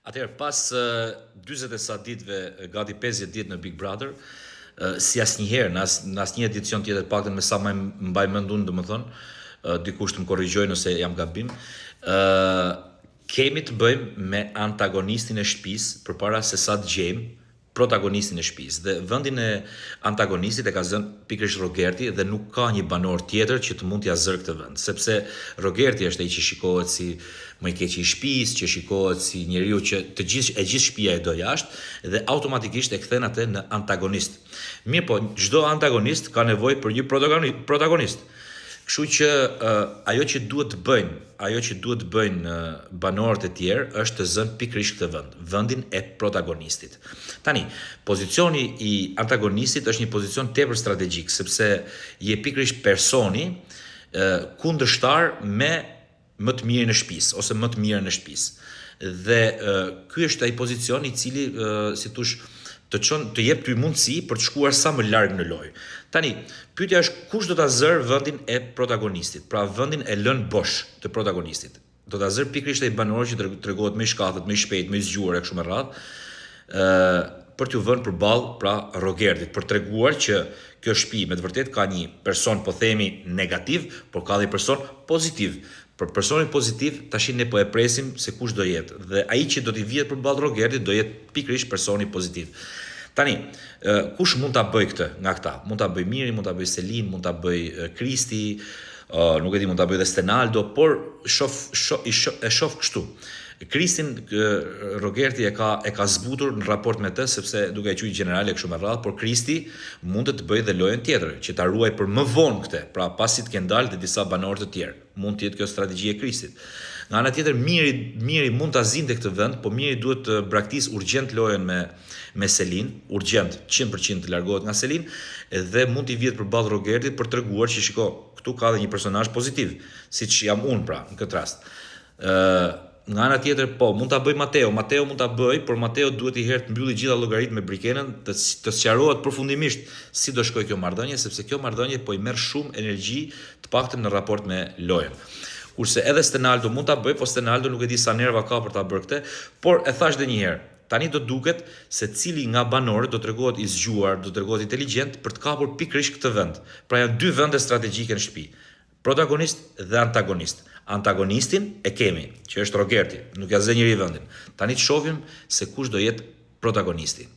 Atëherë pas 40 e sa ditëve, gati 50 ditë në Big Brother, si asnjëherë, në asnjë edicion tjetër, të paktën me sa më mbaj mendun, domethënë, dikush të më korrigjoj nëse jam gabim, kemi të bëjmë me antagonistin e shtëpisë përpara se sa të gjejmë protagonistin e shtëpisë. Dhe vendin e antagonistit e ka zënë pikërisht Rogerti dhe nuk ka një banor tjetër që të mund t'ia zërë këtë vend, sepse Rogerti është ai që shikohet si më i keqi i shtëpisë, që shikohet si njeriu që e gjithë shtëpia e do jashtë dhe automatikisht e kthen atë në antagonist. Mirë po, çdo antagonist ka nevojë për një protagonist. Kështu që ajo që duhet të bëjnë banorët e tjerë është të zënë pikërisht këtë vend, vendin e protagonistit. Tani, pozicioni i antagonistit është një pozicion tepër strategjik, sepse je pikërisht personi kundërshtar me më të mirën e shtëpisë ose më të mirën e shtëpisë. Dhe ky është ai pozicion i cili, si thosh, të jep ty mundësi për të shkuar sa më larg në lojë. Tani, pyetja është kush do ta zër vendin e protagonistit, pra vendin e lënë bosh të protagonistit. Do ta zër pikërisht ai banor që tregohet më i shkatët, më i shpejt, më i zgjuar e kështu me radhë, për t'u vënë përballë pra Rogertit, për treguar që kjo shtëpi me të vërtetë ka një person, po themi, negativ, por ka dhe person pozitiv. Për personin pozitiv, tash ne po e presim se kush do jetë. Dhe ai që do t'i vihet përballë Rogertit do jetë pikërisht personi pozitiv. Tani, kush mund ta bëj këtë nga këta? Mund ta bëj Miri, mund ta bëj Selin, mund ta bëj Kristi, nuk e di, mund ta bëj edhe Stenaldo, por e shoh kështu. Kristin Rogerti e ka zbutur në raport me të, sepse duke e qujtë generale kështu me radhë, por Kristi mund të bëjë dhe lojën tjetër, që ta ruaj për më vonë këtë, pra pasi të kenë dalë dhe disa banorë të tjerë. Mund të jetë kjo strategji e Kristit. Nga ana tjetër, Miri mund ta zinte këtë vend, po Miri duhet të braktis urgjent lojën me Selin, urgjent 100% të largohet nga Selin, dhe mund t'i vjet përballë Rogertit për treguar që shiko, këtu ka dhe një personazh pozitiv, siç jam unë pra në këtë rast. Nga ana tjetër, po, mund ta bëj Mateo mund ta bëj, por Mateo duhet i herë të mbylli gjitha llogaritë me Brikenën, të sqarohet përfundimisht si do shkojë kjo marrëdhënie, sepse kjo marrëdhënie po i merr shumë energji, të paktën në raport me lojën. Kurse edhe Stenaldo mund ta bëj, po Stenaldo nuk e di sa nerva ka për ta bërë këtë, por e thash edhe një herë, tani do duket se cili nga banorët do tregohet i zgjuar, do tregohet inteligjent për të kapur pikërisht këtë vend. Pra janë dy vende strategjike në shtëpi. Protagonist dhe antagonist. Antagonistin e kemi, që është Rogerti, nuk ja zë njëri vendin. Tani të shohim se kush do jetë protagonisti.